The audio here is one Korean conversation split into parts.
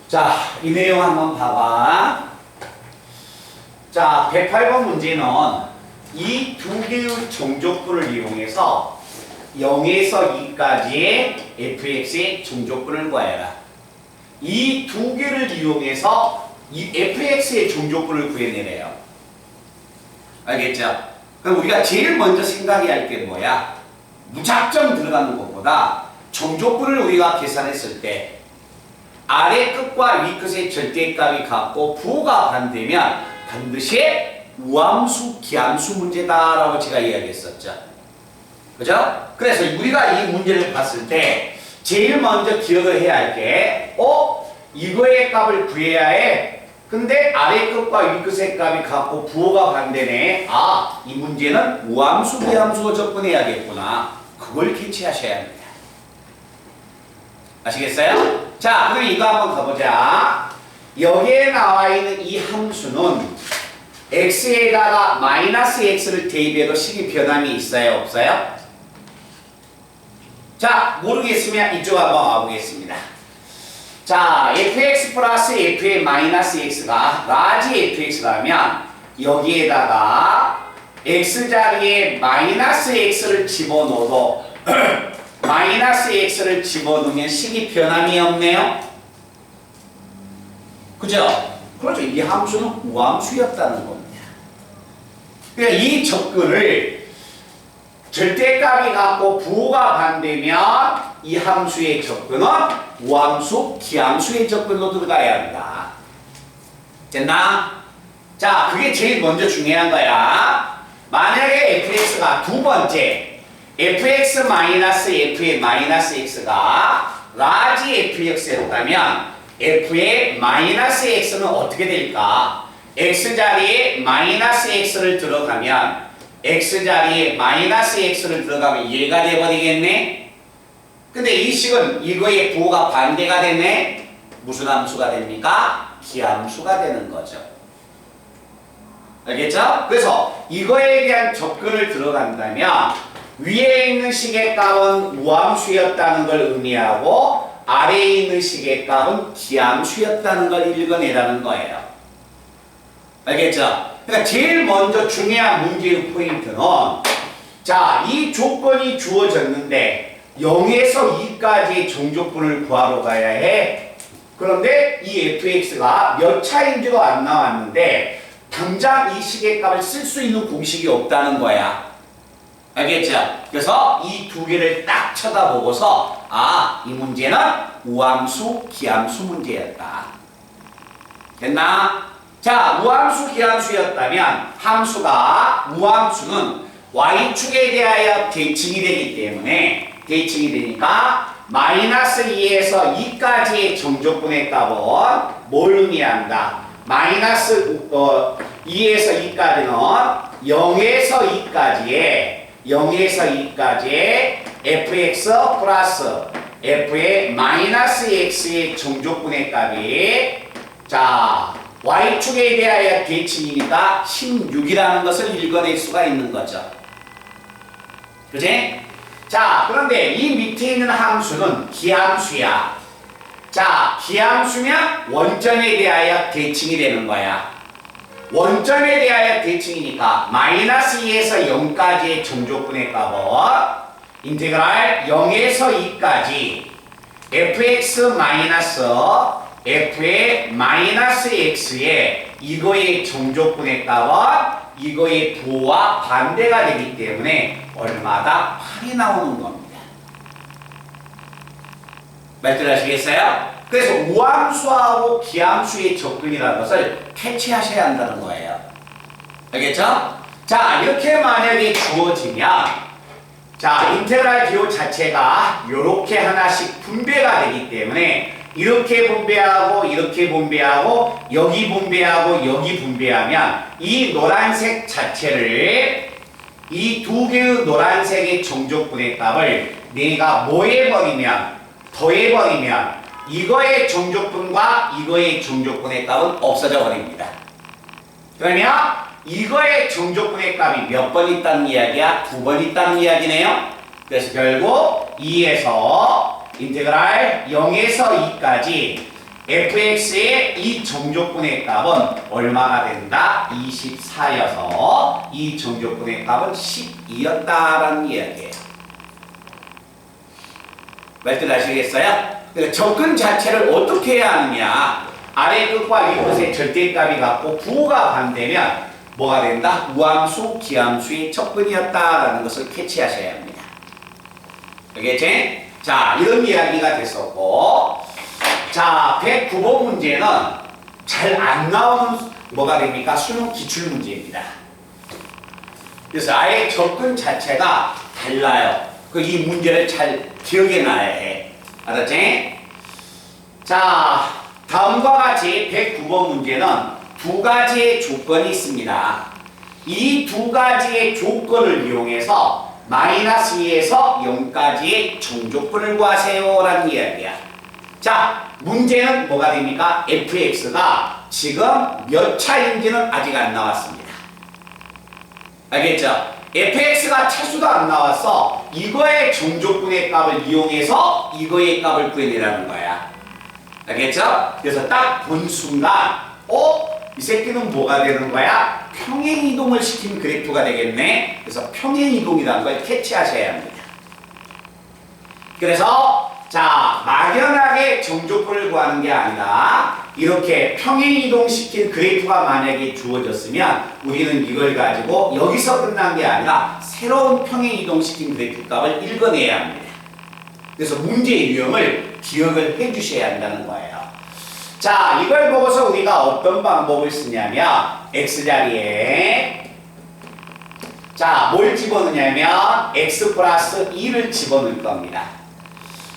자, 이 내용 한번 봐봐. 자, 108번 문제는 이 두 개의 정조건을 이용해서 0에서 2까지의 fx의 정조건을 구하여라. 이 두 개를 이용해서 이 fx의 정조건을 구해내래요. 알겠죠? 그럼 우리가 제일 먼저 생각해야 할 게 뭐야? 무작정 들어가는 것보다 정조건을 우리가 계산했을 때 아래 끝과 위 끝의 절대값이 같고 부호가 반대면 반드시 우함수, 기함수 문제다라고 제가 이야기했었죠. 그죠? 그래서 우리가 이 문제를 봤을 때 제일 먼저 기억을 해야 할 게 이거의 값을 구해야 해. 근데 아래 끝과 위 끝의 값이 같고 부호가 반대네. 아, 이 문제는 우함수, 기함수로 접근해야겠구나. 그걸 캐치하셔야 합니다. 아시겠어요? 자, 그럼 이거 한번 가보자. 여기에 나와 있는 이 함수는 x에다가 마이너스 x를 대입해도 식이 변함이 있어요? 없어요? 자, 모르겠으면 이쪽 한번 와보겠습니다. 자, fx 플러스 f의 마이너스 x가 라지 fx라면 여기에다가 x자리에 마이너스 x를 집어넣어도 마이너스 x를 집어넣으면 식이 변함이 없네요? 그죠? 그렇죠. 이 함수는 우함수였다는 겁니다. 그러니까 이 접근을 절대값이 같고 부호가 반대면 이 함수의 접근은 우함수, 기함수의 접근으로 들어가야 한다. 됐나? 자, 그게 제일 먼저 중요한 거야. 만약에 fx가 두 번째 fx 마이너스 f의 마이너스 x가 라지 fx였다면 f의 마이너스 x는 어떻게 될까? x자리에 마이너스 x를 들어가면 x자리에 마이너스 x를 들어가면 얘가 돼버리겠네? 근데 이 식은 이거의 부호가 반대가 되네? 무슨 함수가 됩니까? 기함수가 되는 거죠. 알겠죠? 그래서 이거에 대한 접근을 들어간다면 위에 있는 식의 값은 우함수였다는 걸 의미하고 아래에 있는 식의 값은 기함수였다는 걸 읽어내라는 거예요. 알겠죠? 그러니까 제일 먼저 중요한 문제의 포인트는 자, 이 조건이 주어졌는데 0에서 2까지의 정조건을 구하러 가야 해. 그런데 이 fx가 몇 차인지도 안 나왔는데 당장 이 식의 값을 쓸 수 있는 공식이 없다는 거야. 알겠죠? 그래서 이 두 개를 딱 쳐다보고서 아, 이 문제는 우함수, 기함수 문제였다. 됐나? 자, 우함수, 기함수였다면 함수가 우함수는 y축에 대하여 대칭이 되기 때문에 대칭이 되니까 마이너스 2에서 2까지의 정조건의 값은 뭘 의미한다? 마이너스 2에서 2까지는 0에서 2까지의 fx 플러스 f의 마이너스 x의 정조건의 값이 자, y축에 대하여 대칭이니까 16이라는 것을 읽어낼 수가 있는 거죠. 그지? 자, 그런데 이 밑에 있는 함수는 기함수야. 자, 기함수면 원점에 대하여 대칭이 되는 거야. 원점에 대하여 대칭이니까 마이너스 2에서 0까지의 정조건의 값은 인테그랄 0에서 2까지 fx 마이너스 f의 마이너스 x의 이거의 정조건의 값은 이거의 부호와 반대가 되기 때문에 얼마다 8이 나오는 겁니다. 말들 하시겠어요? 그래서 우함수하고 기함수의 접근이라는 것을 캐치하셔야 한다는 거예요. 알겠죠? 자, 이렇게 만약에 주어지면 자, 인테그랄 기호 자체가 이렇게 하나씩 분배가 되기 때문에 이렇게 분배하고 이렇게 분배하고 여기 분배하고 여기 분배하면 이 노란색 자체를 이 두 개의 노란색의 정조건의 값을 내가 뭐 해버리면 더해버리면 이거의 정조건과 이거의 정조건의 값은 없어져 버립니다. 그러면 이거의 정조건의 값이 몇 번 있다는 이야기야? 2번 있다는 이야기네요. 그래서 결국 2에서 인테그랄 0에서 2까지 fx의 이 정조분의 값은 얼마가 된다? 24여서 이 정조분의 값은 12였다라는 이야기예요. 말들 아시겠어요? 그러니까 접근 자체를 어떻게 해야 하느냐? 아래 끝과 위 끝의 절대값이 같고 부호가 반대면 뭐가 된다? 우함수, 기함수의 접근이었다라는 것을 캐치하셔야 합니다. 알겠지? 자, 이런 이야기가 됐었고, 자, 109번 문제는 잘 안 나오는 뭐가 됩니까? 수능 기출 문제입니다. 그래서 아예 접근 자체가 달라요. 이 문제를 잘 기억해 놔야 해. 알았지? 자, 다음과 같이 109번 문제는 두 가지의 조건이 있습니다. 이 두 가지의 조건을 이용해서 마이너스 2에서 0까지의 정조건을 구하세요 라는 이야기야. 자, 문제는 뭐가 됩니까? fx가 지금 몇 차인지는 아직 안 나왔습니다. 알겠죠? fx가 차수도 안 나와서 이거의 정조건의 값을 이용해서 이거의 값을 구해내라는 거야. 알겠죠? 그래서 딱 본 순간 이 새끼는 뭐가 되는 거야? 평행이동을 시킨 그래프가 되겠네. 그래서 평행이동이라는 걸 캐치하셔야 합니다. 그래서 자, 막연하게 정조건을 구하는 게 아니라 이렇게 평행이동 시킨 그래프가 만약에 주어졌으면 우리는 이걸 가지고 여기서 끝난 게 아니라 새로운 평행이동 시킨 그래프 값을 읽어내야 합니다. 그래서 문제의 유형을 기억을 해 주셔야 한다는 거예요. 자, 이걸 보고서 우리가 어떤 방법을 쓰냐면 x자리에 자, 뭘 집어넣냐면 x 플러스 2를 집어넣을 겁니다.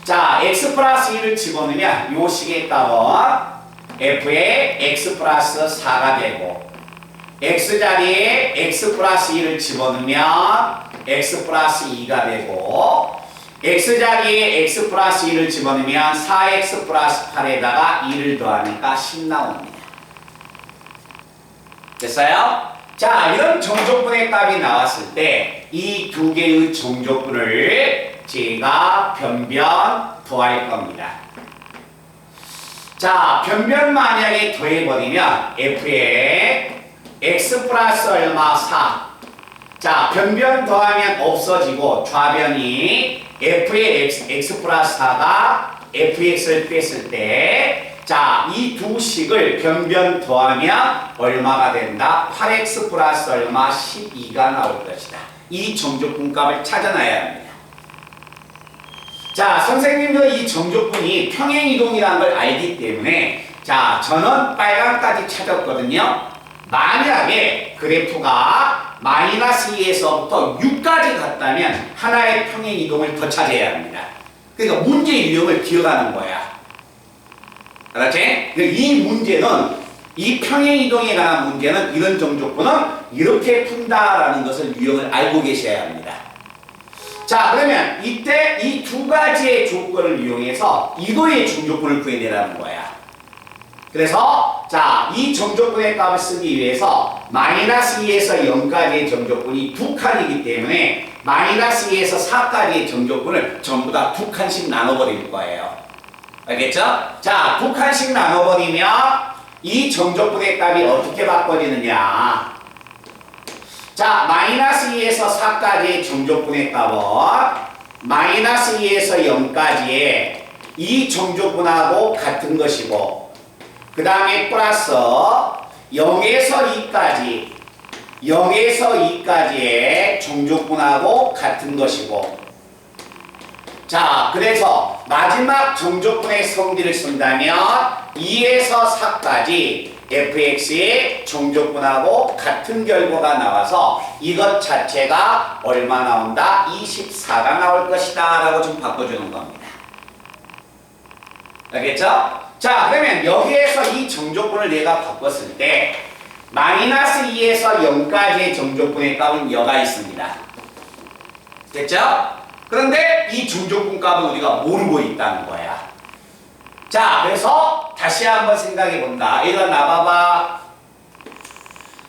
자, x 플러스 2를 집어넣으면 요 식의 값은 f의 x 플러스 4가 되고 x자리에 x 플러스 2를 집어넣으면 x 플러스 2가 되고 x자리에 x 플러스 2를 집어넣으면 4x 플러스 8에다가 2를 더하니까 10 나옵니다. 됐어요? 자, 이런 정조건의 값이 나왔을 때 이 두 개의 정조건을 제가 변변 더할 겁니다. 자, 변변 만약에 더해버리면 f의 x 플러스 얼마 4. 자, 변변 더하면 없어지고 좌변이 f의 x 플러스 4가 fx를 뺐을 때 자, 이 두 식을 변변 더하면 얼마가 된다? 8x 플러스 얼마 12가 나올 것이다. 이 정조건 값을 찾아놔야 합니다. 자, 선생님도 이 정조건이 평행이동이라는 걸 알기 때문에 자, 저는 빨간까지 찾았거든요. 만약에 그래프가 마이너스 2에서부터 6까지 갔다면 하나의 평행이동을 더 찾아야 합니다. 그러니까 문제의 유형을 기억하는 거야. 알았지? 이 문제는 이 평행이동에 관한 문제는 이런 정조건은 이렇게 푼다라는 것을 유형을 알고 계셔야 합니다. 자, 그러면 이때 이 두 가지의 조건을 이용해서 이거의 정조건을 구해내라는 거야. 그래서 자, 이 정조건의 값을 쓰기 위해서 마이너스 2에서 0까지의 정조건이 두 칸이기 때문에 마이너스 2에서 4까지의 정조건을 전부 다 두 칸씩 나눠버릴 거예요. 알겠죠? 자, 두 칸씩 나눠버리면 이 정조건의 값이 어떻게 바꿔지느냐. 자, 마이너스 2에서 4까지의 정조건의 값은 마이너스 2에서 0까지의 이 정조건하고 같은 것이고 그 다음에 플러스 0에서 2까지의 정조건하고 같은 것이고 자, 그래서 마지막 정조건의 성질을 쓴다면 2에서 4까지 fx의 정조건하고 같은 결과가 나와서 이것 자체가 얼마 나온다? 24가 나올 것이다 라고 좀 바꿔주는 겁니다. 알겠죠? 자, 그러면 여기에서 이 정조건을 내가 바꿨을 때 마이너스 2에서 0까지의 정조건의 값은 여가 있습니다. 됐죠? 그런데 이 정조건 값은 우리가 모르고 있다는 거야. 자, 그래서 다시 한번 생각해 본다. 일어나봐봐.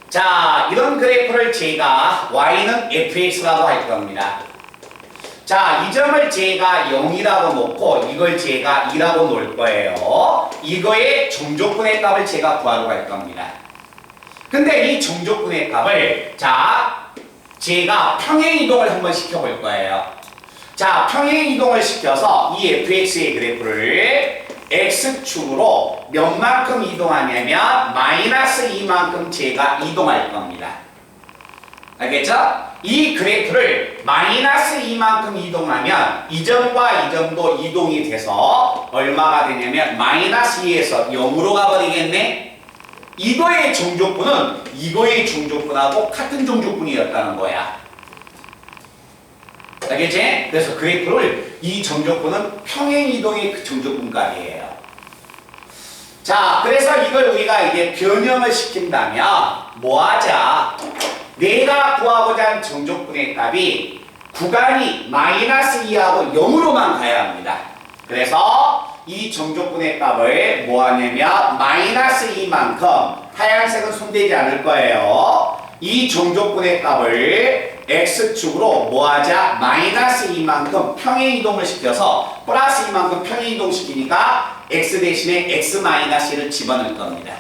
자, 이런 그래프를 제가 y는 fx라고 할 겁니다. 자, 이 점을 제가 0이라고 놓고 이걸 제가 2라고 놓을 거예요. 이거의 정조분의 값을 제가 구하러 갈 겁니다. 근데 이 정조분의 값을 자, 제가 평행이동을 한번 시켜볼 거예요. 자, 평행이동을 시켜서 이 fx의 그래프를 x축으로 몇만큼 이동하냐면 마이너스 2만큼 제가 이동할 겁니다. 알겠죠? 이 그래프를 마이너스 2만큼 이동하면 이 점과 이 점도 이동이 돼서 얼마가 되냐면 마이너스 2에서 0으로 가버리겠네? 이거의 정조분은 이거의 정조분하고 같은 정조분이었다는 거야. 알겠지? 그래서 그래프를 이 정조분은 평행이동의 그 정조분 값이에요. 자, 그래서 이걸 우리가 이제 변형을 시킨다면 뭐 하자? 내가 구하고자 하는 정조분의 값이 구간이 마이너스 2하고 0으로만 가야 합니다. 그래서 이 정조분의 값을 뭐 하냐면 마이너스 2만큼 하얀색은 손대지 않을 거예요. 이 정조분의 값을 x축으로 뭐 하자? 마이너스 2만큼 평행이동을 시켜서 플러스 2만큼 평행이동 시키니까 x 대신에 x 마이너스 1을 집어넣을 겁니다.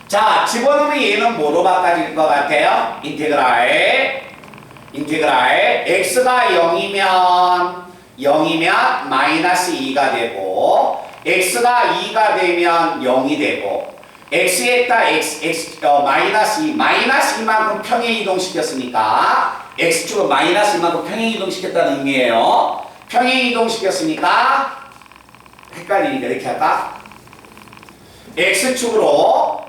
자, 집어넣으면 얘는 뭐로 바꿔질 것 같아요? 인테그랄 x가 0이면 마이너스 2가 되고 x가 2가 되면 0이 되고 x에다 마이너스 2 마이너스 2만큼 평행이동 시켰으니까 x축으로 마이너스 2만큼 평행이동 시켰다는 의미예요. 평행이동 시켰으니까 헷갈리니까 이렇게 할까? x축으로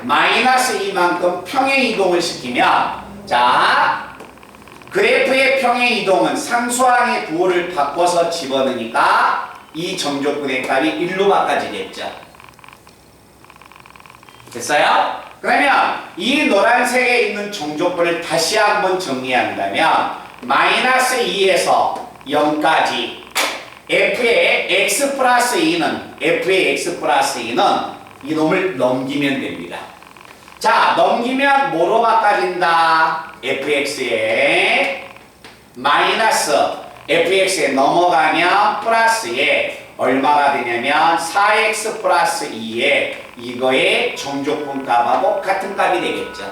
마이너스 2만큼 평행이동을 시키면 자, 그래프의 평행이동은 상수항의 부호를 바꿔서 집어넣으니까 이 정조분의 값이 1로 바꿔지겠죠. 됐어요? 그러면 이 노란색에 있는 정조분을 다시 한번 정리한다면 마이너스 2에서 0까지 f의 x 플러스 2는 이놈을 넘기면 됩니다. 자, 넘기면 뭐로 바꿔진다? fx에 마이너스 fx에 넘어가면 플러스에 얼마가 되냐면 4x 플러스 2에 이거의 정조분 값하고 같은 값이 되겠죠.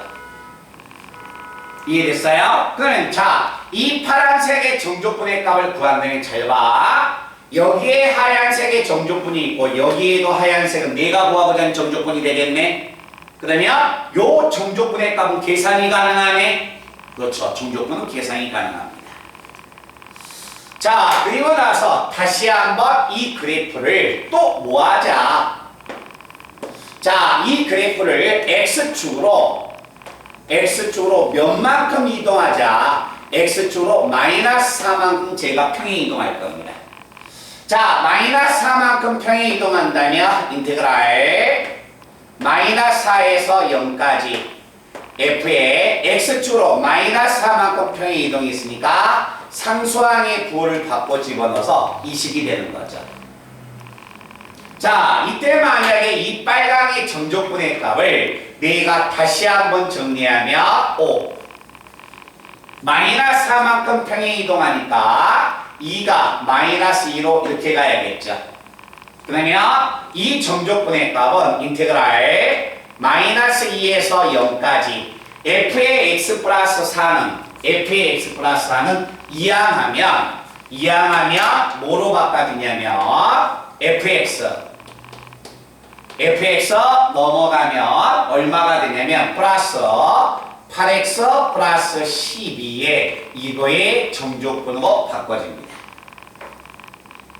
이해됐어요? 그러면 자, 이 파란색의 정조분의 값을 구한다면 잘 봐. 여기에 하얀색의 정조분이 있고 여기에도 하얀색은 내가 구하고자 하는 정조분이 되겠네. 그러면 요 정조분의 값은 계산이 가능하네. 그렇죠. 정조분은 계산이 가능합니다. 자, 그리고 나서 다시 한번 이 그래프를 또 모아자. 자, 이 그래프를 x축으로 몇만큼 이동하자. x축으로 마이너스 4만큼 제가 평행이동할 겁니다. 자, 마이너스 4만큼 평행이동한다면 인테그랄 마이너스 4에서 0까지 f의 x축으로 마이너스 4만큼 평행이동이 있으니까 상수항의 부호를 바꿔 집어넣어서 이 식이 되는 거죠. 자, 이때 만약에 이 빨강의 정조분의 값을 내가 다시 한번 정리하면 5 마이너스 4만큼 평행이동하니까 2가 마이너스 2로 이렇게 가야겠죠. 그러면 이 정조분의 값은 인테그랄 마이너스 2에서 0까지 f의 x 플러스 4는 이항하면 뭐로 바꿔지냐면 fx 넘어가면 얼마가 되냐면 플러스 8x 플러스 12에 이거의 정조분으로 바꿔집니다.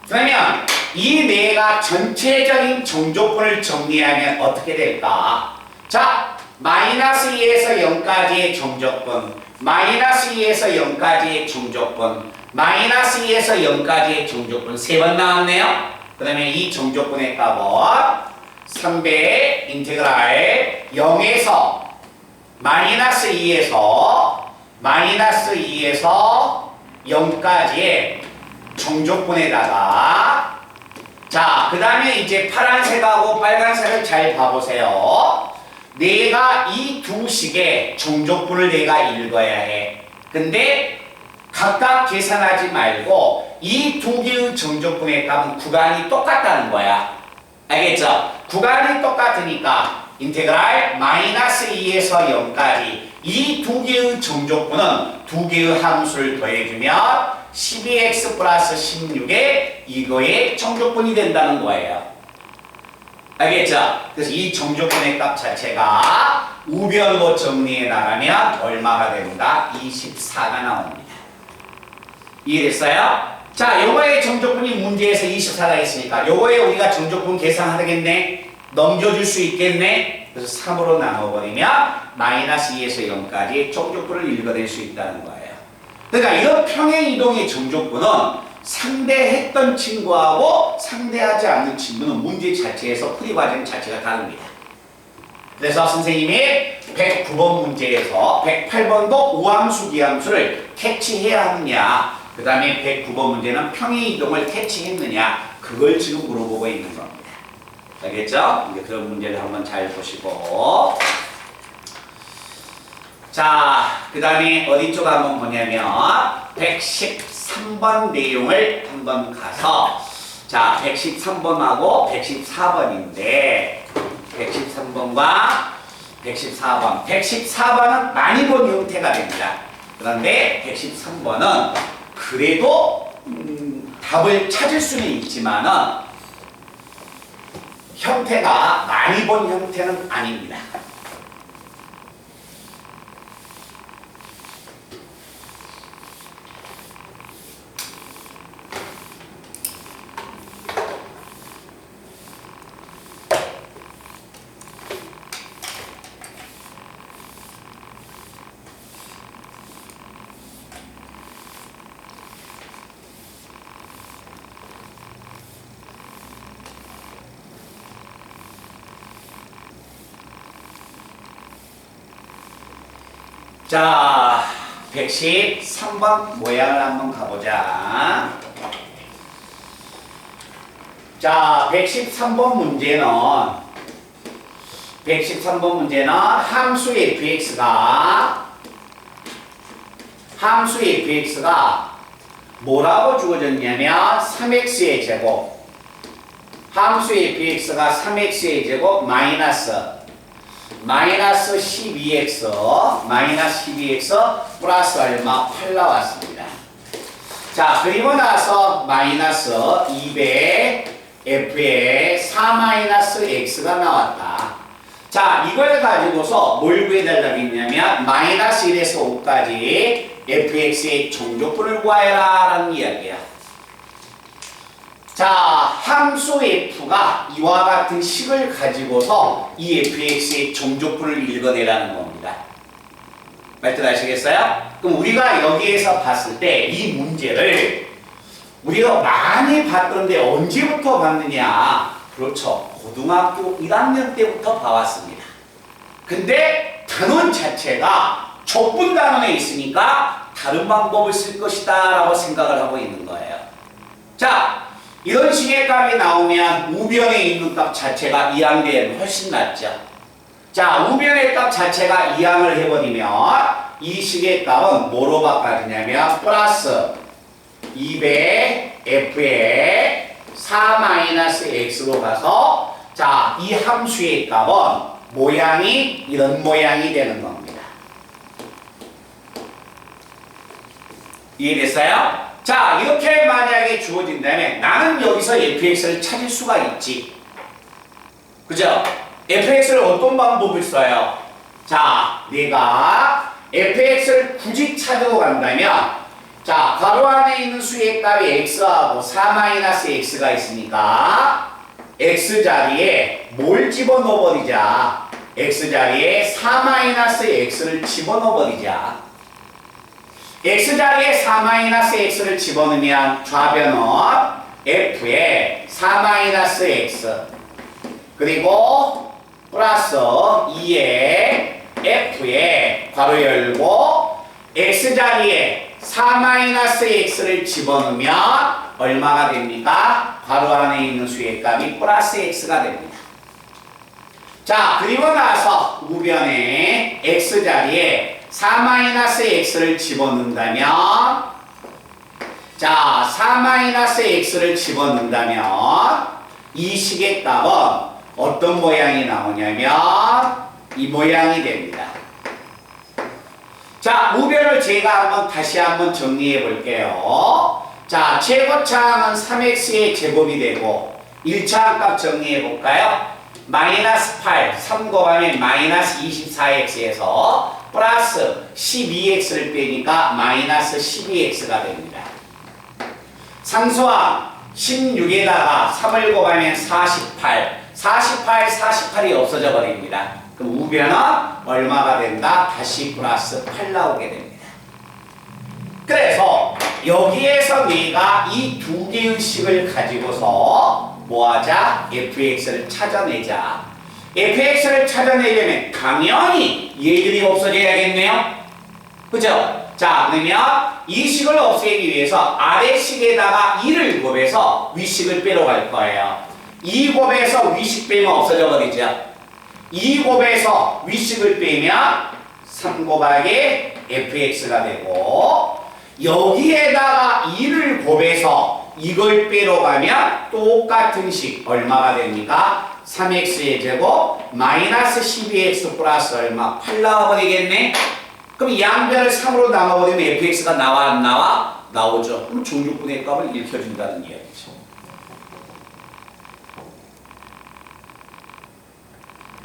그러면 이 네가 전체적인 정조분을 정리하면 어떻게 될까? 자, 마이너스 2에서 0까지의 정조분, 마이너스 2에서 0까지의 정조분, 마이너스 2에서 0까지의 정조분 3번 나왔네요. 그러면 이 정조분의 값은 3배 인테그랄 0에서 마이너스 2에서 0까지의 정조분에다가 자, 그 다음에 이제 파란색하고 빨간색을 잘 봐보세요. 내가 이 두 식의 정조분을 내가 읽어야 해. 근데 각각 계산하지 말고 이 두 개의 정조분의 값은 구간이 똑같다는 거야. 알겠죠? 구간이 똑같으니까 인테그랄 마이너스 2에서 0까지 이 두 개의 정조분은 두 개의 함수를 더해주면 12x 플러스 16에 이거의 정조분이 된다는 거예요. 알겠죠? 그래서 이 정조분의 값 자체가 우변으로 정리해 나가면 얼마가 된다? 24가 나옵니다. 이해됐어요? 자, 요거의 정조분이 문제에서 24가 있으니까 요거에 우리가 정조분 계산하겠네? 넘겨줄 수 있겠네? 그래서 3으로 나눠버리면 마이너스 2에서 0까지 정조분을 읽어낼 수 있다는 거예요. 그러니까 이런 평행이동의 정조분은 상대했던 친구하고 상대하지 않는 친구는 문제 자체에서 풀이 과정 자체가 다릅니다. 그래서 선생님이 109번 문제에서 108번도 우함수, 기함수를 캐치해야 하느냐, 그 다음에 109번 문제는 평행이동을 캐치했느냐, 그걸 지금 물어보고 있는 겁니다. 알겠죠? 이제 그런 문제를 한번 잘 보시고. 자, 그 다음에 어디 쪽 한번 보냐면 113번 내용을 한번 가서, 자, 113번하고 114번인데 113번과 114번 114번은 많이 본 형태가 됩니다. 그런데 113번은 그래도 답을 찾을 수는 있지만은 형태가 많이 본 형태는 아닙니다. 자, 113번 모양을 한번 가보자. 자, 113번 문제는 함수 fx가 뭐라고 주어졌냐면 3x의 제곱, 함수 fx가 3x의 제곱 마이너스 12x 플러스 얼마? 8 나왔습니다. 자, 그리고 나서 마이너스 200f에 4-x가 나왔다. 자, 이걸 가지고서 뭘 구해달라고 했냐면 마이너스 1에서 5까지 fx의 정조분을 구하여라 라는 이야기야. 자, 함수 f가 이와 같은 식을 가지고서 이 fx의 정조분을 읽어내라는 겁니다. 말뜻 아시겠어요? 그럼 우리가 여기에서 봤을 때 이 문제를 우리가 많이 봤던데 언제부터 봤느냐? 그렇죠. 고등학교 1학년 때부터 봐왔습니다. 근데 단원 자체가 족분 단원에 있으니까 다른 방법을 쓸 것이다 라고 생각을 하고 있는 거예요. 자, 이런 식의 값이 나오면 우변에 있는 값 자체가 2항 되면 훨씬 낫죠. 자, 우변의 값 자체가 2항을 해버리면 이 식의 값은 뭐로 바꿔지냐면 플러스 200f에 4-x로 가서, 자, 이 함수의 값은 모양이 이런 모양이 되는 겁니다. 이해됐어요? 자, 이렇게 만약에 주어진다면 나는 여기서 fx를 찾을 수가 있지. 그죠? fx를 어떤 방법을 써요? 자, 내가 fx를 굳이 찾으러 간다면, 자, 괄호 안에 있는 수의 값이 x하고 4-x가 있으니까 x 자리에 뭘 집어넣어 버리자. x 자리에 4-x를 집어넣어 버리자. x 자리에 4-x를 집어넣으면 좌변은 f에 4-x 그리고 플러스 2에 f에 괄호 열고 x 자리에 4-x를 집어넣으면 얼마가 됩니까? 괄호 안에 있는 수의 값이 플러스 x가 됩니다. 자, 그리고 나서 우변에 x 자리에 4-x를 집어넣는다면 자, 4-x를 집어넣는다면 이 식의 값은 어떤 모양이 나오냐면 이 모양이 됩니다. 자, 우변을 제가 다시 한번 정리해 볼게요. 자, 최고차항은 3x의 제곱이 되고 1차항 값 정리해 볼까요? 마이너스 8, 3 곱하면 마이너스 24x에서 플러스 12x를 빼니까 마이너스 12x가 됩니다. 상수항 16에다가 3을 곱하면 48, 48이 없어져 버립니다. 그럼 우변은 얼마가 된다? 다시 플러스 8 나오게 됩니다. 그래서 여기에서 내가 이 두 개의 식을 가지고서 뭐하자? fx를 찾아내자. fx를 찾아내려면 당연히 얘들이 없어져야겠네요. 그죠? 자, 그러면 이 식을 없애기 위해서 아래식에다가 2를 곱해서 위식을 빼러 갈 거예요. 2 곱해서 위식 빼면 없어져 버리죠. 2 곱해서 위식을 빼면 3 곱하기 fx가 되고 여기에다가 2를 곱해서 이걸 빼러 가면 똑같은 식 얼마가 됩니까? 3x의 제곱 마이너스 12x 플러스 얼마? 8 나와버리겠네? 그럼 양변을 3으로 나눠버리면 fx가 나와 안 나와? 나오죠. 그럼 종족분의 값을 일으켜준다는 이야기죠.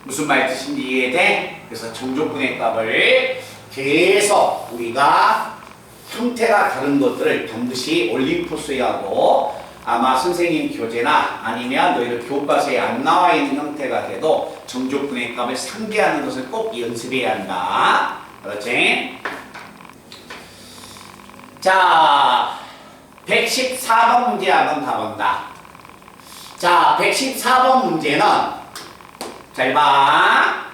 무슨 말 뜻인지 이해돼? 그래서 종족분의 값을 계속 우리가 형태가 다른 것들을 반드시 올림푸스에 하고 아마 선생님 교재나 아니면 너희들 교과서에 안 나와 있는 형태가 돼도 정족분의 값을 상대하는 것을 꼭 연습해야 한다. 그렇지? 자, 114번 문제 한번 가본다. 자, 114번 문제는 잘 봐.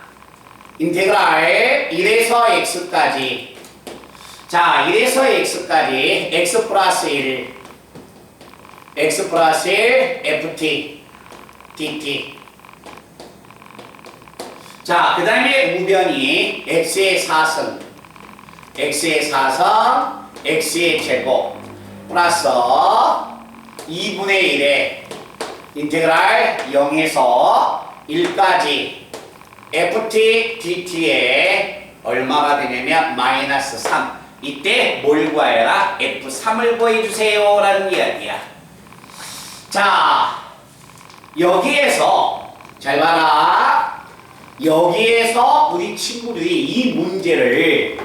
인테그랄 1에서 x까지. 자, 1에서 x까지 x 플러스 1 ft dt. 자, 그 다음에 우변이 x의 4승 x의 제곱 플러스 2분의 1에 인테그랄 0에서 1까지 ft dt에 얼마가 되냐면 마이너스 3. 이때 뭘 구해라? f3을 구해주세요 라는 이야기야. 자, 여기에서 잘 봐라. 여기에서 우리 친구들이 이 문제를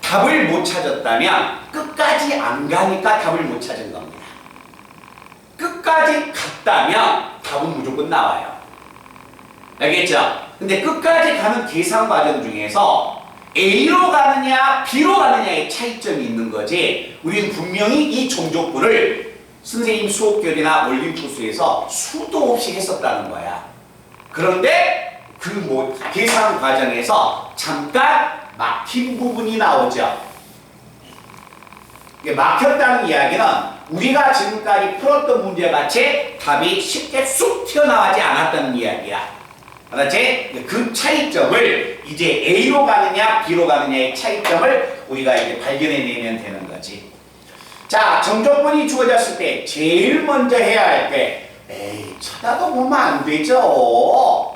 답을 못 찾았다면 끝까지 안 가니까 답을 못 찾은 겁니다. 끝까지 갔다면 답은 무조건 나와요. 알겠죠? 근데 끝까지 가는 계산 과정 중에서 A로 가느냐 B로 가느냐의 차이점이 있는 거지 우리는 분명히 이 종족분을 선생님 수업교재나 올림푸스에서 수도 없이 했었다는 거야. 그런데 그 계산 과정에서 잠깐 막힌 부분이 나오죠. 막혔다는 이야기는 우리가 지금까지 풀었던 문제같이 답이 쉽게 쑥 튀어나가지 않았다는 이야기야. 알았지? 그 차이점을 이제 A로 가느냐 B로 가느냐의 차이점을 우리가 이제 발견해내면 되는 거지. 자, 정족분이 주어졌을 때 제일 먼저 해야 할 때 쳐다도 보면 안 되죠.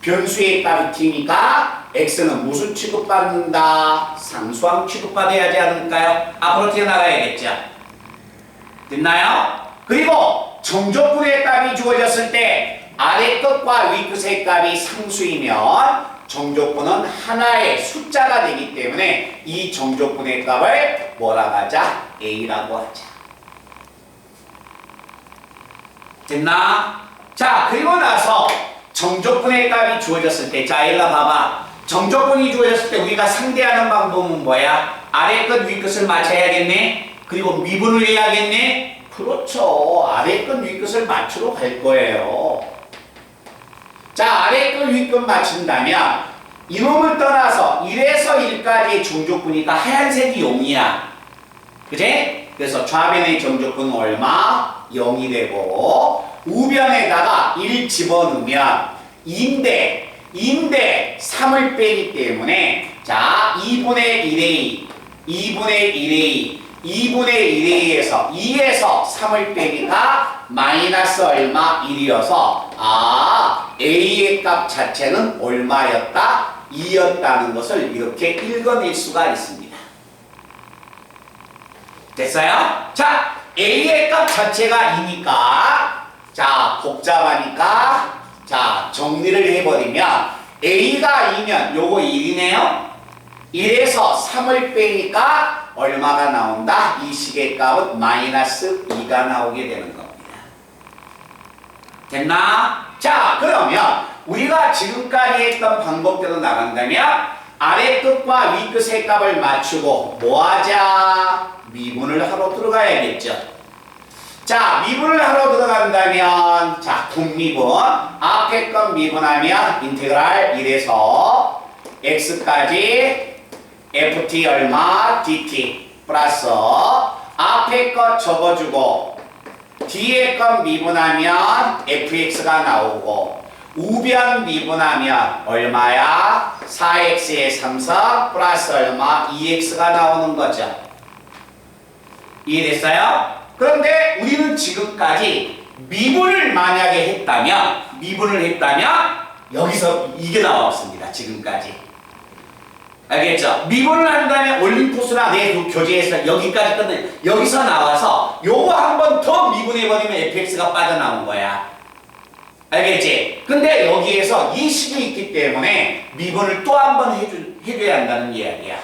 변수의 값이 t니까 x는 무슨 취급받는다? 상수항 취급받아야 하지 않을까요? 앞으로 튀어나가야겠죠. 됐나요? 그리고 정족분의 값이 주어졌을 때 아래 끝과 위 끝의 값이 상수이면 정족분은 하나의 숫자가 되기 때문에 이 정족분의 값을 뭐라고 하자? A라고 하자. 됐나? 자, 그리고 나서 정족분의 값이 주어졌을 때, 자, 일로 봐봐. 정족분이 주어졌을 때 우리가 상대하는 방법은 뭐야? 아래 끝, 위 끝을 맞춰야겠네? 그리고 미분을 해야겠네? 그렇죠. 아래 끝, 위 끝을 맞추러 갈 거예요. 자, 아래 끝, 위 끝 맞춘다면 이놈을 떠나서 1에서 1까지의 정족분이니까 하얀색이 0이야. 그치? 그래서 좌변의 정족분은 얼마? 0이 되고 우변에다가 1 집어넣으면 2인데 3을 빼기 때문에 자 2분의 1a 2분의 1에 의해서 2에서 3을 빼니까 마이너스 얼마 1이어서 A의 값 자체는 얼마였다? 2였다는 것을 이렇게 읽어낼 수가 있습니다. 됐어요? 자, A의 값 자체가 2니까 자, 복잡하니까 자, 정리를 해버리면 A가 2면 요거 1이네요. 1에서 3을 빼니까 얼마가 나온다? 이 식의 값은 마이너스 2가 나오게 되는 겁니다. 됐나? 자, 그러면 우리가 지금까지 했던 방법대로 나간다면 아래 끝과 위 끝의 값을 맞추고 뭐 하자? 미분을 하러 들어가야겠죠. 자, 미분을 하러 들어간다면 자, 분미분 앞에 것 미분하면 인테그랄 1에서 x까지 ft 얼마 dt 플러스 앞에 것 적어주고 뒤에 것 미분하면 fx가 나오고 우변 미분하면 얼마야? 4x의 3성 플러스 얼마? 2x가 나오는 거죠. 이해됐어요? 그런데 우리는 지금까지 미분을 만약에 했다면 여기서 이게 나왔습니다. 지금까지. 알겠죠? 미분을 한다면 올림포스나 내 교재에서 여기까지 끝내 여기서 나와서 요거 한 번 더 미분해버리면 fx가 빠져나온 거야. 알겠지? 근데 여기에서 이 식이 있기 때문에 미분을 또 한 번 해줘야 한다는 이야기야.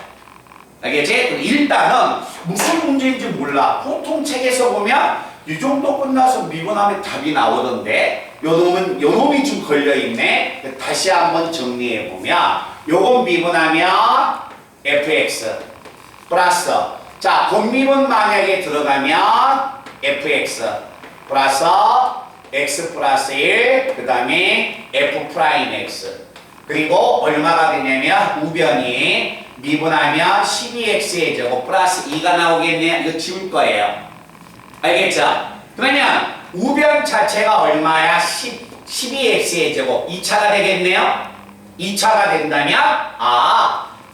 알겠지? 일단은 무슨 문제인지 몰라. 보통 책에서 보면 이 정도 끝나서 미분하면 답이 나오던데 요 놈이 좀 걸려있네. 다시 한번 정리해보면 요건 미분하면 fx 플러스 자, 본미분 만약에 들어가면 fx 플러스 x 플러스 1 그 다음에 f 프라임 x 그리고 얼마가 되냐면 우변이 미분하면 12x의 제곱 플러스 2가 나오겠네요. 이거 지울 거예요. 알겠죠? 그러면 우변 자체가 얼마야? 12x의 제곱 2차가 되겠네요. 2차가 된다면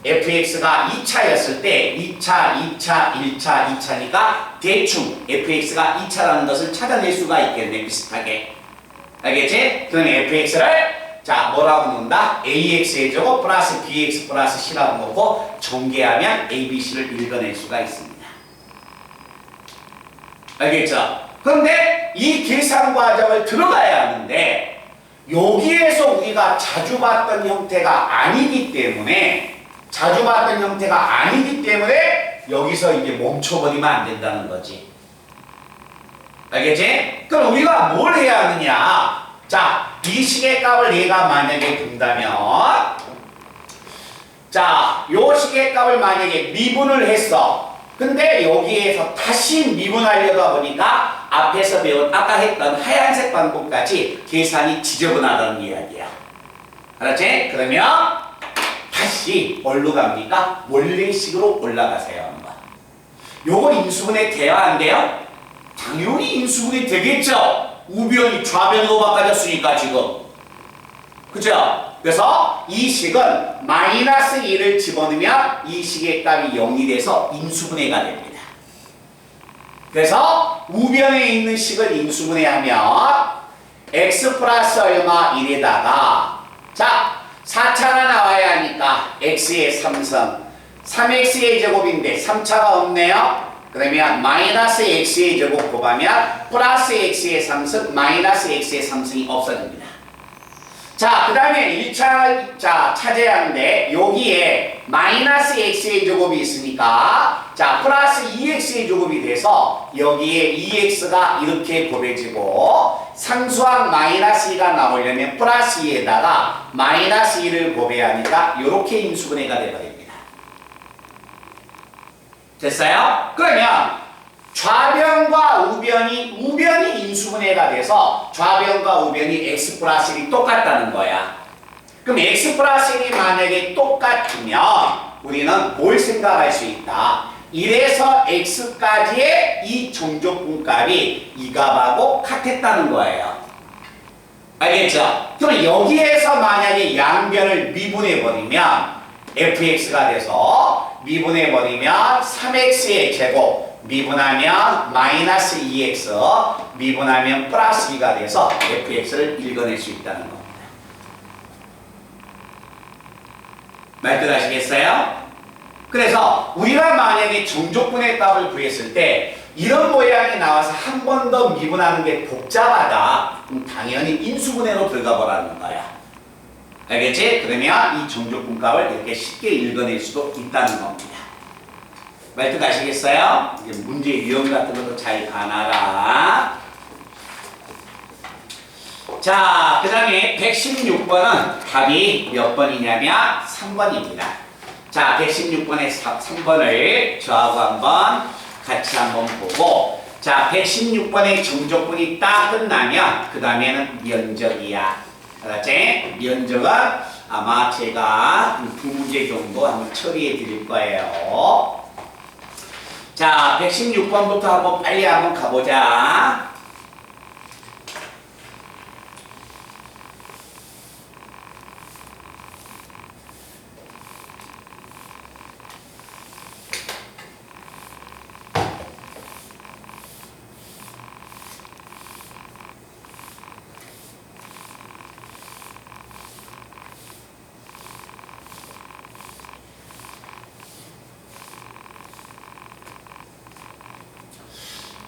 fx가 2차였을 때 2차, 1차, 2차니까 대충 fx가 2차라는 것을 찾아낼 수가 있겠네. 비슷하게. 알겠지? 그럼 fx를 자, 뭐라고 놓는다? ax의 제곱 플러스 bx 플러스 c라고 놓고 전개하면 abc를 읽어낼 수가 있습니다. 알겠죠? 그런데 이 계산 과정을 들어가야 하는데 여기에서 우리가 자주 봤던 형태가 아니기 때문에 여기서 이제 멈춰버리면 안 된다는 거지. 알겠지? 그럼 우리가 뭘 해야 하느냐? 자, 이 식의 값을 내가 만약에 둔다면 자, 요 식의 값을 만약에 미분을 했어. 근데 여기에서 다시 미분하려다 보니까 앞에서 배운 아까 했던 하얀색 방법까지 계산이 지저분하다는 이야기야. 알았지? 그러면 다시 뭘로 갑니까? 원래식으로 올라가세요. 한번. 요거 인수분해 돼야 안 돼요? 당연히 인수분해 되겠죠? 우변이 좌변으로 바꿔졌으니까 지금. 그죠? 그래서 이 식은 마이너스 1을 집어넣으면 이 식의 값이 0이 돼서 인수분해가 됩니다. 그래서 우변에 있는 식을 인수분해하면 x 플러스 얼마 1에다가 자 4차가 나와야 하니까 x의 3성 3x의 제곱인데 3차가 없네요. 그러면 마이너스 x의 제곱 곱하면 플러스 x의 3승 마이너스 x의 3승이 없어집니다. 자, 그 다음에 1차 찾아야 하는데 여기에 마이너스 x의 제곱이 있으니까 자 플러스 2x의 제곱이 돼서 여기에 2x가 이렇게 곱해지고 상수항 마이너스 2가 나오려면 플러스 2에다가 마이너스 2를 곱해야 하니까 이렇게 인수분해가 되어버립니다. 됐어요? 그러면 좌변과 우변이 인수분해가 돼서 좌변과 우변이 x 플러스 1이 똑같다는 거야. 그럼 x 플러스 1이 만약에 똑같으면 우리는 뭘 생각할 수 있다? 1에서 x까지의 이 정조분값이 이 값하고 같았다는 거예요. 알겠죠? 그럼 여기에서 만약에 양변을 미분해버리면 fx가 돼서 미분해버리면 3x의 제곱 미분하면 마이너스 2x, 미분하면 플러스 2가 돼서 fx를 읽어낼 수 있다는 겁니다. 말뜻 아시겠어요? 그래서 우리가 만약에 정족분의 값을 구했을 때 이런 모양이 나와서 한 번 더 미분하는 게 복잡하다. 그럼 당연히 인수분해로 들어가 보라는 거야. 알겠지? 그러면 이 정족분 값을 이렇게 쉽게 읽어낼 수도 있다는 겁니다. 말뜻 아시겠어요? 이제 문제 유형 같은 것도 잘 봐놔라. 자, 그 다음에 116번은 답이 몇 번이냐면 3번입니다. 자, 116번의 3번을 저하고 한번 같이 한번 보고, 자, 116번의 정족분이 딱 끝나면 그 다음에는 면적이야. 알았지? 면적은 아마 제가 두 문제 정도 한번 처리해 드릴 거예요. 자, 116번부터 한번 빨리 한번 가보자.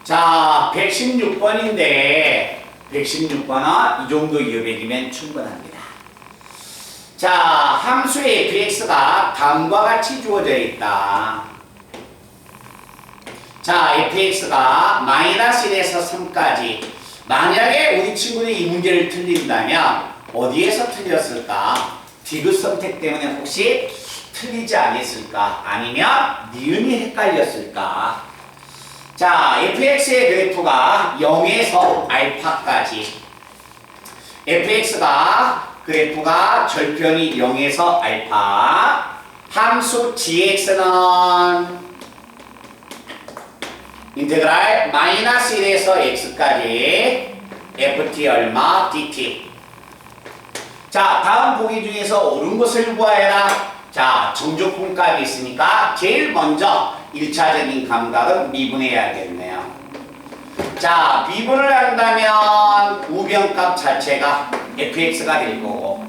자, 116번인데 116번은 이 정도 여백이면 충분합니다. 자, 함수의 fx가 다음과 같이 주어져 있다. 자, fx가 마이너스 1에서 3까지. 만약에 우리 친구들이 이 문제를 틀린다면 어디에서 틀렸을까? 디귿 선택 때문에 혹시 틀리지 않았을까? 아니면 니은이 헷갈렸을까? 자, fx의 그래프가 0에서 알파까지. fx가 그래프가 절편이 0에서 알파. 함수 gx는 인테그랄 마이너스 1에서 x까지. ft 얼마? dt. 자, 다음 보기 중에서 옳은 것을 구하여라. 자, 정족분 값이 있으니까 제일 먼저 1차적인 감각은 미분해야겠네요. 자, 미분을 한다면 우변값 자체가 fx가 될 거고.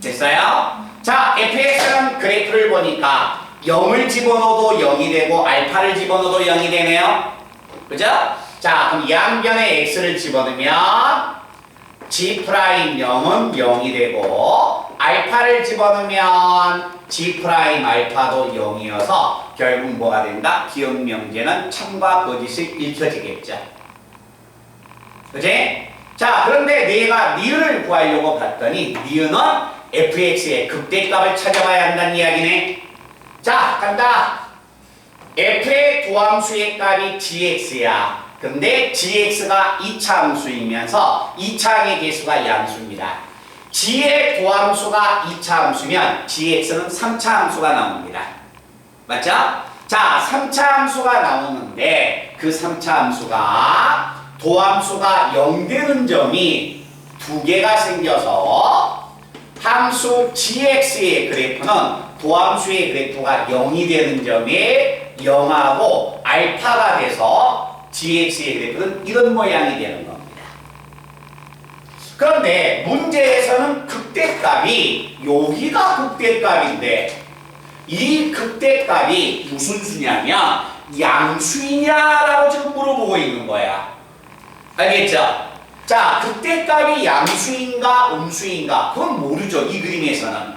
됐어요? 자, fx는 그래프를 보니까 0을 집어넣어도 0이 되고 알파를 집어넣어도 0이 되네요. 그죠? 자, 그럼 양변에 x를 집어넣으면 G'0은 0이 되고 알파를 집어넣으면 G' 알파도 0이어서 결국 뭐가 된다? 기억명제는 참과 거짓이 읽혀지겠죠. 그치? 자, 그런데 내가 니은을 구하려고 봤더니 니은은 fx의 극대값을 찾아봐야 한다는 이야기네. 자, 간다. f의 도함수의 값이 gx야. 근데 gx가 2차 함수이면서 2차항의 개수가 양수입니다. g의 도함수가 2차 함수면 gx는 3차 함수가 나옵니다. 맞죠? 자, 3차 함수가 나오는데 그 3차 함수가 도함수가 0 되는 점이 두 개가 생겨서 함수 gx의 그래프는 도함수의 그래프가 0이 되는 점이 0하고 알파가 돼서 gx의 그래프는 이런 모양이 되는 겁니다. 그런데 문제에서는 극대값이 여기가 극대값인데 이 극대값이 무슨 수냐면 양수이냐라고 지금 물어보고 있는 거야. 알겠죠? 자, 극대값이 양수인가 음수인가 그건 모르죠. 이 그림에서는.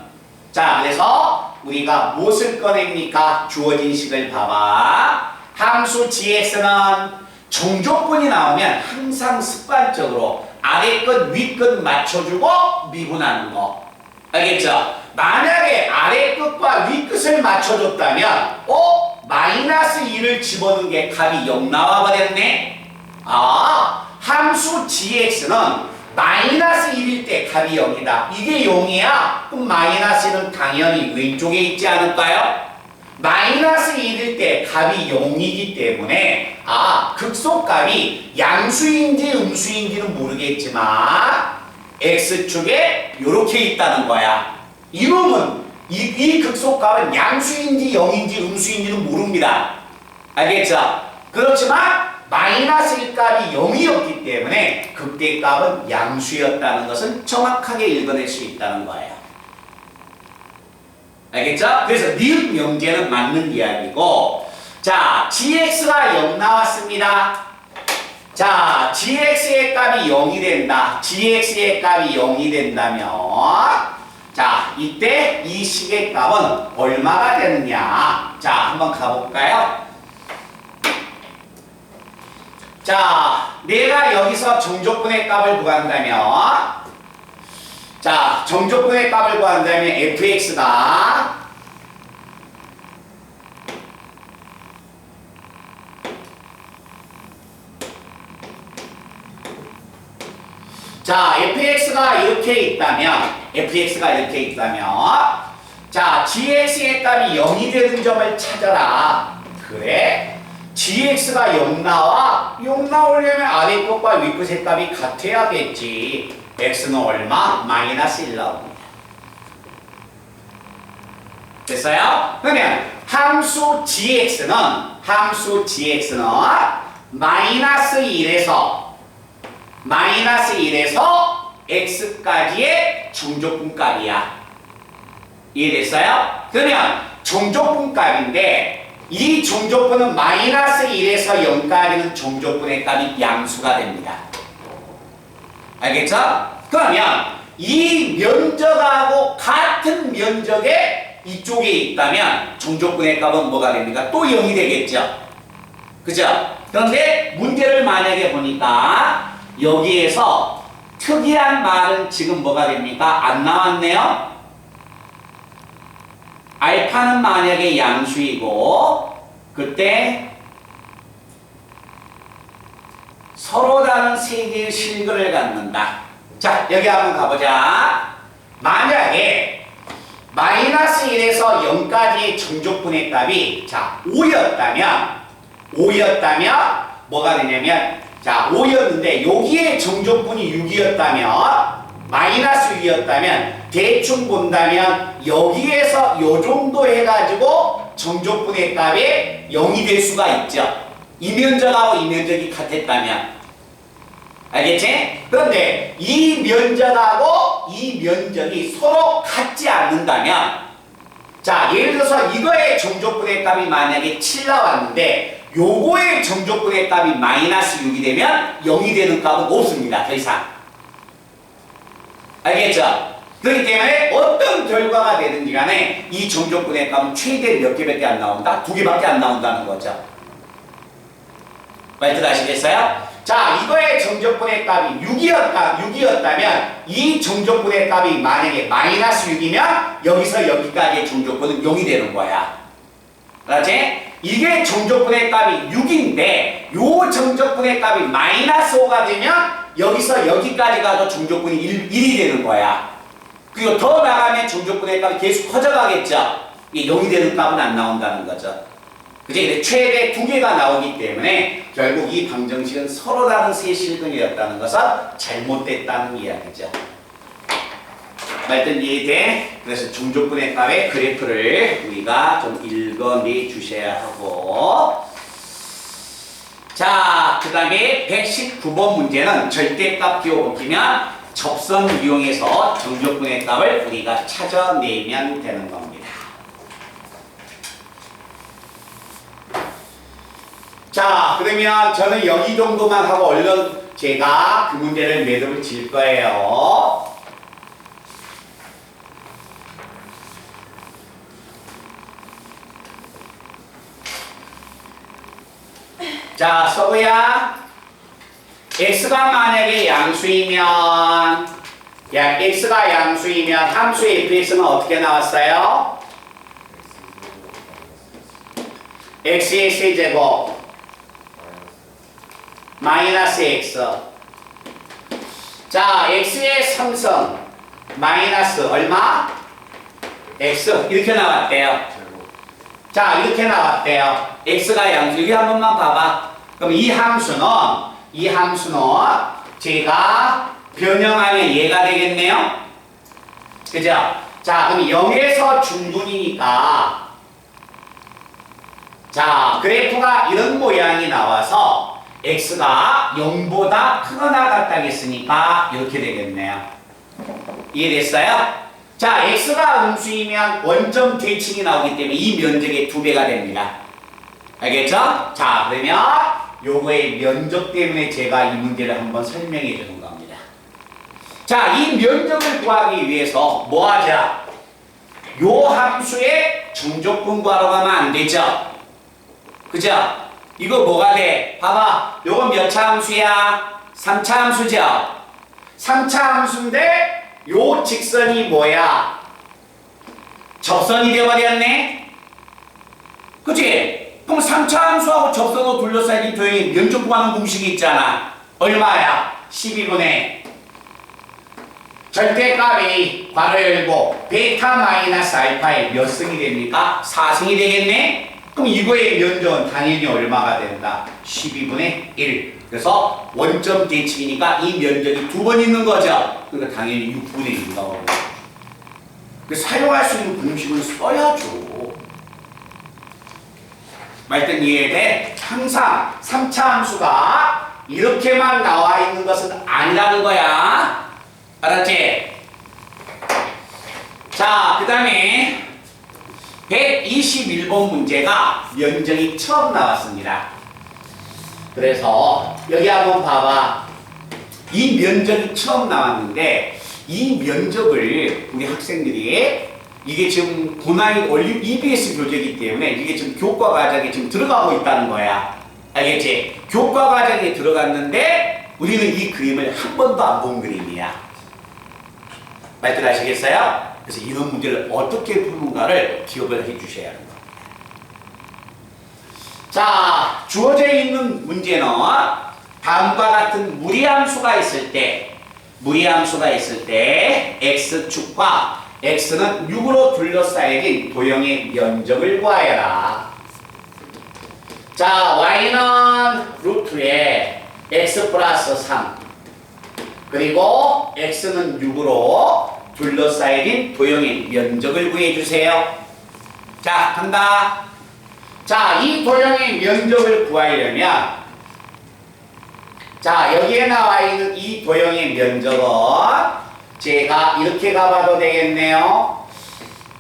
자, 그래서 우리가 무엇을 꺼냅니까? 주어진 식을 봐봐. 함수 gx는 정족분이 나오면 항상 습관적으로 아래 끝, 위 끝 맞춰주고 미분하는 거. 알겠죠? 만약에 아래 끝과 위 끝을 맞춰줬다면 마이너스 2를 집어넣은 게 값이 0 나와버렸네? 아, 함수 gx는 마이너스 1일 때 값이 0이다. 이게 0이야? 그럼 마이너스 1은 당연히 왼쪽에 있지 않을까요? 마이너스 1일 때 값이 0이기 때문에 극소값이 양수인지 음수인지는 모르겠지만 x축에 이렇게 있다는 거야. 이놈은 이 극소값은 양수인지 0인지 음수인지는 모릅니다. 알겠죠? 그렇지만 마이너스 1값이 0이었기 때문에 극대값은 양수였다는 것은 정확하게 읽어낼 수 있다는 거예요. 알겠죠? 그래서 니은 명제는 맞는 이야기고, 자, gx가 0 나왔습니다. 자, gx의 값이 0이 된다. gx의 값이 0이 된다면, 자, 이때 이 식의 값은 얼마가 되느냐? 자, 한번 가볼까요? 자, 내가 여기서 정조분의 값을 구한다면, 자, 정조분의 값을 구한다면 fx가 자, fx가 이렇게 있다면, 자, gx의 값이 0이 되는 점을 찾아라. 그래? gx가 0 나와? 0 나오려면 아래 것과 위 것의 값이 같아야겠지. x는 얼마? 마이너스 1 나옵니다. 됐어요? 그러면 함수 gx는 마이너스 1에서 x까지의 정조분 값이야. 이해됐어요? 그러면 정조분 값인데 이 정조분은 마이너스 1에서 0까지는 정조분의 값이 양수가 됩니다. 알겠죠? 그러면 이 면적하고 같은 면적에 이쪽에 있다면 정조분의 값은 뭐가 됩니까? 또 0이 되겠죠? 그죠? 그런데 문제를 만약에 보니까 여기에서 특이한 말은 지금 뭐가 됩니까? 안 나왔네요? 알파는 만약에 양수이고 그때 서로 다른 세 개의 실근을 갖는다. 자, 여기 한번 가보자. 만약에 마이너스 1에서 0까지의 정조분의 값이 자 5였다면 뭐가 되냐면 자 5였는데 여기에 정조분이 6이었다면 마이너스 6이었다면 대충 본다면 여기에서 요 정도 해가지고 정조분의 값이 0이 될 수가 있죠. 이 면적하고 이 면적이 같았다면. 알겠지? 그런데 이 면적하고 이 면적이 서로 같지 않는다면 자 예를 들어서 이거의 정조분의 값이 만약에 7 나왔는데 요거의 정조분의 값이 마이너스 6이 되면 0이 되는 값은 없습니다. 더 이상. 알겠죠? 그렇기 때문에 어떤 결과가 되든지 간에 이 정조분의 값은 최대 몇 개밖에 안 나온다? 2개밖에 안 나온다는 거죠. 말뜻 아시겠어요? 자, 이거의 정조분의 값이 6이었다면 이 정조분의 값이 만약에 마이너스 6이면 여기서 여기까지의 정조분은 0이 되는 거야. 알았지? 이게 정조분의 값이 6인데 요 정조분의 값이 마이너스 5가 되면 여기서 여기까지 가도 정조분이 1이 되는 거야. 그리고 더 나가면 정조분의 값이 계속 커져가겠죠. 이게 0이 되는 값은 안 나온다는 거죠. 그치? 최대 2개가 나오기 때문에 결국 이 방정식은 서로 다른 세 실근이었다는 것은 잘못됐다는 이야기죠. 말든 이해돼? 그래서 정조분의 값의 그래프를 우리가 좀 읽어내 주셔야 하고 자, 그 다음에 119번 문제는 절대값 기호복이면 접선 이용해서 정조분의 값을 우리가 찾아내면 되는 겁니다. 자, 그러면 저는 여기 정도만 하고 얼른 제가 그 문제를 매듭을 질 거예요. 자, 서구야. x가 만약에 양수이면 x가 양수이면 함수의 fx는 어떻게 나왔어요? x의 세제곱 마이너스 x. 자, x의 3승 마이너스 얼마? x 이렇게 나왔대요. 자, 이렇게 나왔대요. x가 양수. 여기 한 번만 봐봐. 그럼 이 함수는 제가 변형하면 얘가 되겠네요. 그죠? 자, 그럼 0에서 중분이니까 자, 그래프가 이런 모양이 나와서 x가 0보다 크거나 같다겠으니까 이렇게 되겠네요. 이해됐어요? 자, x가 음수이면 원점 대칭이 나오기 때문에 이 면적의 2배가 됩니다. 알겠죠? 자, 그러면 요거의 면적 때문에 제가 이 문제를 한번 설명해 주는 겁니다. 자, 이 면적을 구하기 위해서 뭐 하자? 요 함수의 정조건 구하러 가면 안 되죠? 그죠? 이거 뭐가 돼? 봐봐. 요건 몇 차 함수야? 3차 함수죠? 3차 함수인데 요 직선이 뭐야? 접선이 되어버렸네? 그치? 그럼 3차 함수하고 접선으로 둘러싸인 도형이 면적 구하는 공식이 있잖아. 얼마야? 12분의 절대값이 괄호 열고 베타 마이너스 알파의 몇 승이 됩니까? 4승이 되겠네? 그럼 이거의 면적은 당연히 얼마가 된다? 12분의 1. 그래서 원점 대칭이니까 이 면적이 2번 있는 거죠. 그러니까 당연히 6분의 1이 나오고. 그래서 사용할 수 있는 공식을 써야죠. 말든 이해돼? 항상 3차 함수가 이렇게만 나와 있는 것은 아니라는 거야. 알았지? 자, 그 다음에 121번 문제가 면적이 처음 나왔습니다. 그래서 여기 한번 봐봐. 이 면적이 처음 나왔는데 이 면적을 우리 학생들이 이게 지금 고난이 EBS 교재이기 때문에 이게 지금 교과 과정에 지금 들어가고 있다는 거야. 알겠지? 교과 과정에 들어갔는데 우리는 이 그림을 한 번도 안 본 그림이야. 말들 아시겠어요? 그래서 이런 문제를 어떻게 푸는가를 기억을 해 주셔야 하는 겁니다. 자, 주어져 있는 문제는 다음과 같은 무리함수가 있을 때 x축과 x는 6으로 둘러싸여진 도형의 면적을 구하여라. 자, y는 루트에 x 플러스 3 그리고 x는 6으로 둘러싸여진 도형의 면적을 구해주세요. 자, 간다. 자, 이 도형의 면적을 구하려면 자, 여기에 나와 있는 이 도형의 면적은 제가 이렇게 가봐도 되겠네요.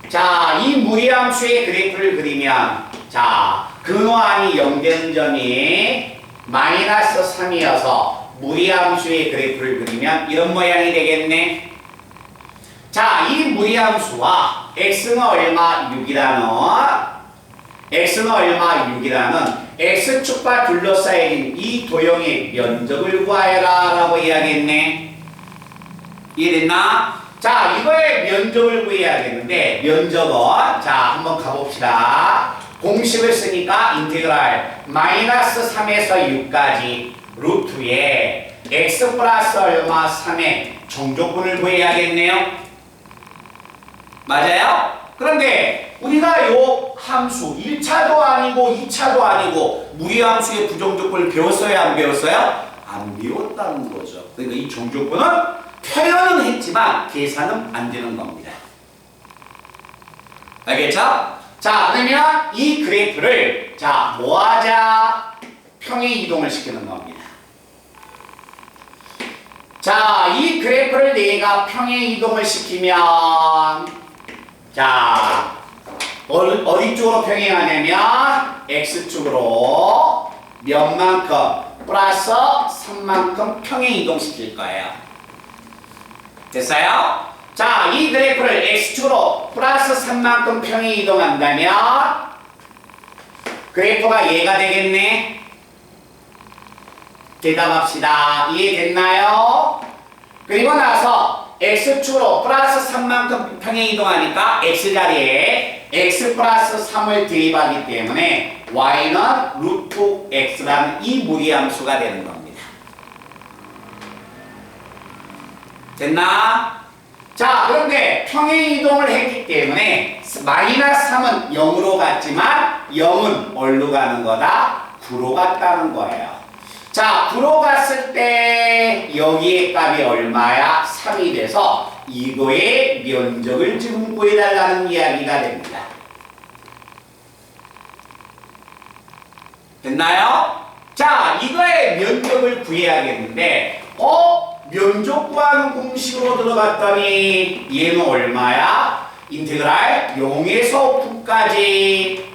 자, 이 무리함수의 그래프를 그리면 자, 근호함이 0 되는 점이 마이너스 3이어서 무리함수의 그래프를 그리면 이런 모양이 되겠네. 자, 이 무리함수와 x는 얼마 6이라는 x축과 둘러싸인 이 도형의 면적을 구하여라 라고 이야기했네. 이해됐나? 자, 이거의 면적을 구해야 되는데 면적은 자, 한번 가봅시다. 공식을 쓰니까 인테그랄 마이너스 3에서 6까지 루트에 x 플러스 얼마 3의 정조건을 구해야겠네요. 맞아요? 그런데 우리가 요 함수 1차도 아니고 2차도 아니고 무리함수의 부정조건을 배웠어요? 안 배웠어요? 안 배웠다는 거죠. 그러니까 이 정조건은 표현은 했지만 계산은 안 되는 겁니다. 알겠죠? 자, 그러면 이 그래프를 자, 뭐 하자? 평행 이동을 시키는 겁니다. 자, 이 그래프를 내가 평행 이동을 시키면 자, 어디 쪽으로 평행하냐면 x축으로 몇만큼 플러스 3만큼 평행 이동시킬 거예요. 됐어요? 자, 이 그래프를 x축으로 플러스 3만큼 평행 이동한다면 그래프가 얘가 되겠네. 대답합시다. 이해됐나요? 그리고 나서 x축으로 플러스 3만큼 평행 이동하니까 x자리에 x 플러스 3을 대입하기 때문에 y는 루트 x라는 이 무리함수가 되는 겁니다. 됐나? 자, 그런데 평행 이동을 했기 때문에 마이너스 3은 0으로 갔지만 0은 뭘로 가는 거다? 9로 갔다는 거예요. 자, 9로 갔을 때 여기의 값이 얼마야? 3이 돼서 이거의 면적을 지금 구해달라는 이야기가 됩니다. 됐나요? 자, 이거의 면적을 구해야겠는데 면적 구하는 공식으로 들어갔더니 얘는 얼마야? 인테그랄 0에서 9까지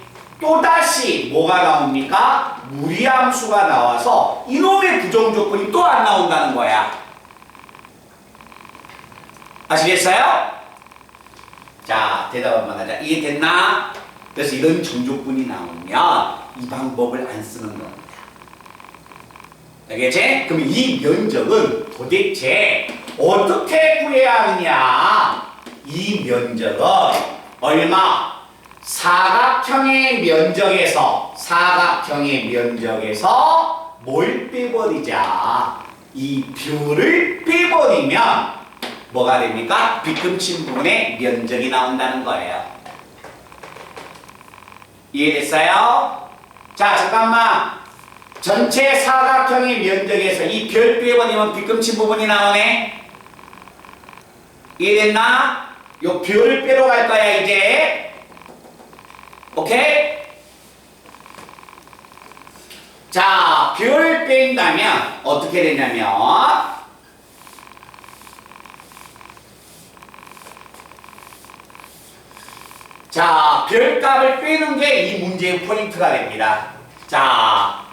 또다시 뭐가 나옵니까? 무리함수가 나와서 이놈의 부정조건이 또 안 나온다는 거야. 아시겠어요? 자, 대답 한번 하자. 이해됐나? 그래서 이런 정조건이 나오면 이 방법을 안 쓰는 겁니다. 알겠지? 그럼 이 면적은 도대체 어떻게 구해야 하느냐? 이 면적은 얼마? 사각형의 면적에서 뭘 빼버리자. 이 뷰를 빼버리면 뭐가 됩니까? 빗금친 부분의 면적이 나온다는 거예요. 이해됐어요? 자, 잠깐만. 전체 사각형의 면적에서 이 별 빼버리면 빗금친 부분이 나오네. 이해됐나? 요 별을 빼러 갈 거야 이제. 오케이? 자, 별을 뺀다면 어떻게 되냐면 자, 별값을 빼는 게 이 문제의 포인트가 됩니다. 자,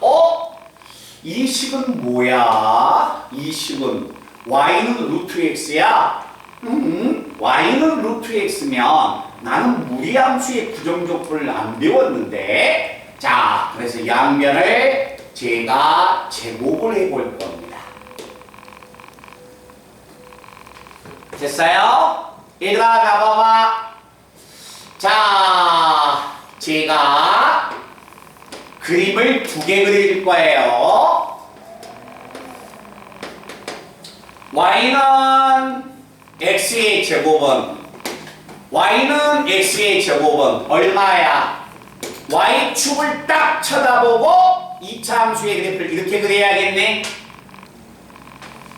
이 식은 뭐야? 이 식은 y는 루트 x야. y는 루트 x면 나는 무리함수의 부정조건을 안 배웠는데, 자, 그래서 양변을 제가 제곱을 해볼 겁니다. 됐어요? 얘들아, 가봐봐. 자, 제가 그림을 두 개 그릴 거예요. y는 x의 제곱은 얼마야? y축을 딱 쳐다보고 2차 함수의 그래프를 이렇게 그려야겠네.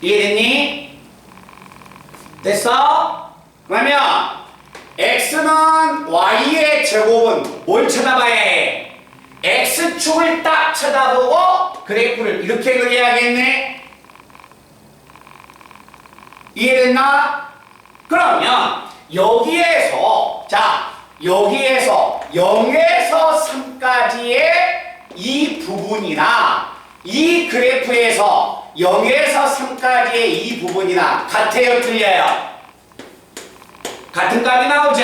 이해됐니? 됐어? 그러면 x는 y의 제곱은 뭘 쳐다봐야 해? x축을 딱 쳐다보고 그래프를 이렇게 그려야겠네. 이해됐나? 그러면 여기에서 0에서 3까지의 이 부분이나 이 그래프에서 0에서 3까지의 이 부분이나 같아요, 틀려요? 같은 값이 나오죠?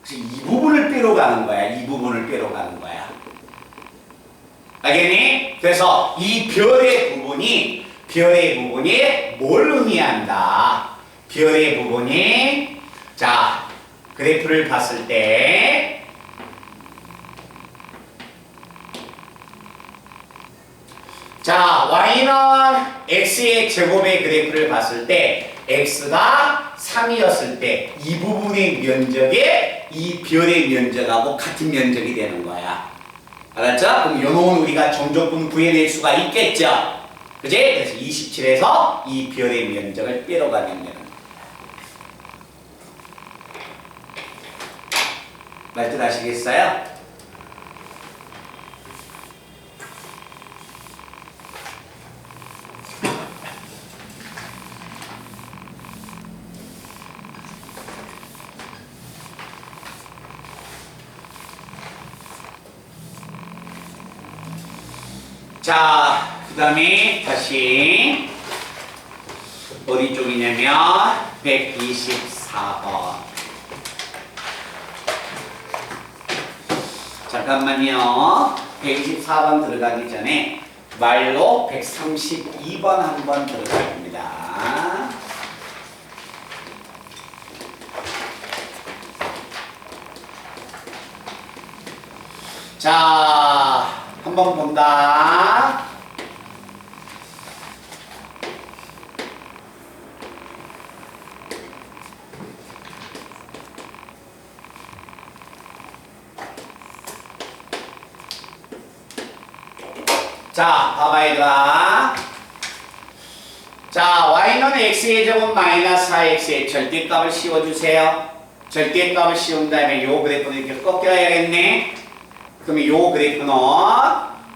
그래서 이 부분을 빼러 가는 거야. 이 부분을 빼러 가는 거야. 알겠니? 그래서 이 별의 부분이 뭘 의미한다? 별의 부분이, 자, 그래프를 봤을 때 자, y는 x의 제곱의 그래프를 봤을 때 x가 3이었을 때 이 부분의 면적에 이 별의 면적하고 같은 면적이 되는 거야. 알았죠? 그럼 요놈은 우리가 정조건 구해낼 수가 있겠죠? 그지? 그래서 27에서 이 별의 면적을 빼러 가면 되는 거야. 말뜻 아시겠어요? 자, 그 다음에 다시 어디 쪽이냐면 124번. 잠깐만요. 124번 들어가기 전에 말로 132번 한번 들어갑니다. 자, 한번 본다. 자, 봐봐 얘들아. 자, y는 x의 제곱 마이너스 4x의 절대값을 씌워주세요. 절대값을 씌운 다음에 요 그래프는 이렇게 꺾여야겠네. 그러면 요 그래프는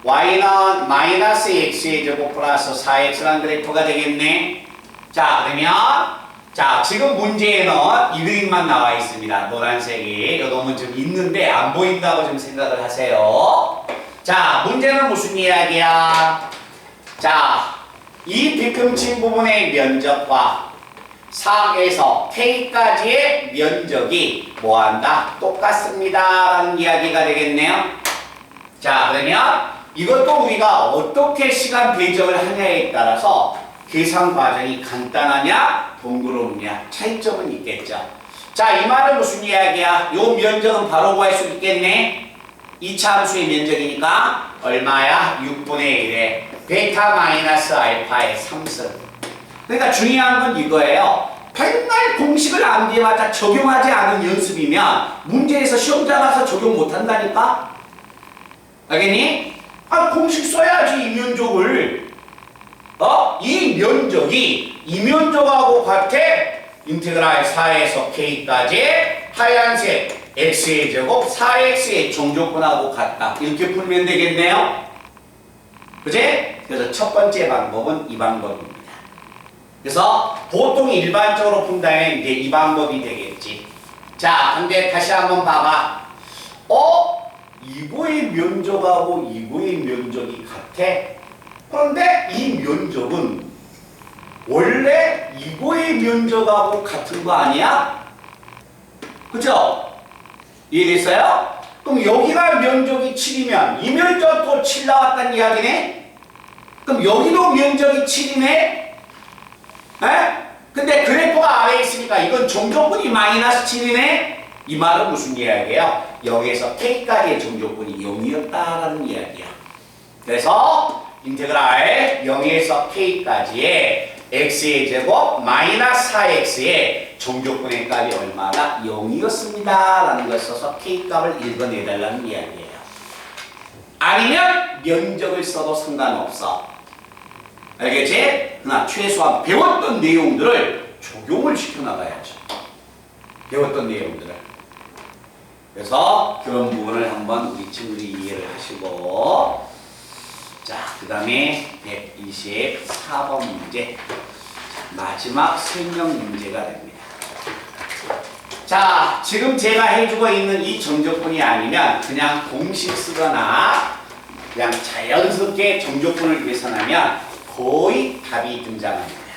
y는 마이너스 x의 제곱 플러스 4x라는 그래프가 되겠네. 자, 그러면 자, 지금 문제에는 이 그림만 나와 있습니다. 노란색이. 요 놈은 좀 있는데 안 보인다고 좀 생각을 하세요. 자, 문제는 무슨 이야기야? 자, 이 뒤꿈치 부분의 면적과 사각에서 K까지의 면적이 뭐한다? 똑같습니다. 라는 이야기가 되겠네요. 자, 그러면 이것도 우리가 어떻게 시간 배정을 하냐에 따라서 계산 과정이 간단하냐, 번거롭냐, 차이점은 있겠죠. 자, 이 말은 무슨 이야기야? 요 면적은 바로 구할 수 있겠네. 2차 함수의 면적이니까 얼마야? 6분의 1에 베타 마이너스 알파의 3승. 그러니까 중요한 건 이거예요. 맨날 공식을 암기해봤자 적용하지 않은 연습이면 문제에서 시험장 가서 적용 못한다니까? 알겠니? 아, 공식 써야지, 이 면적을. 이 면적이 이 면적하고 같아. 인테그랄 4에서 K까지 하얀색 X의 제곱 4X의 종조건하고 같다. 이렇게 풀면 되겠네요. 그치? 그래서 첫 번째 방법은 이 방법입니다. 그래서 보통 일반적으로 푼다면 이제 이 방법이 되겠지. 자, 근데 다시 한번 봐봐. 이거의 면적하고 이거의 면적이 같아. 그런데 이 면적은 원래 이거의 면적하고 같은 거 아니야? 그죠? 이해됐어요? 그럼 여기가 면적이 7이면 이 면적도 7 나왔다는 이야기네? 그럼 여기도 면적이 7이네? 에? 근데 그래프가 아래에 있으니까 이건 종조건이 마이너스 7이네? 이 말은 무슨 이야기예요? 여기에서 K까지의 종조건이 0이었다라는 이야기야. 그래서 인테그랄 0에서 K까지의 X의 제곱 마이너스 4X의 종조건의 값이 얼마다? 0이었습니다. 라는 걸 써서 K값을 읽어내달라는 이야기예요. 아니면 면적을 써도 상관없어. 알겠지? 그러나 최소한 배웠던 내용들을 적용을 시켜나가야죠. 배웠던 내용들을. 그래서 그런 부분을 한번 우리 친구들이 이해를 하시고, 자, 그 다음에 124번 문제. 마지막 설명 문제가 됩니다. 자, 지금 제가 해주고 있는 이 정조건이 아니면 그냥 공식 쓰거나 그냥 자연스럽게 정조건을 계산하면 거의 답이 등장합니다.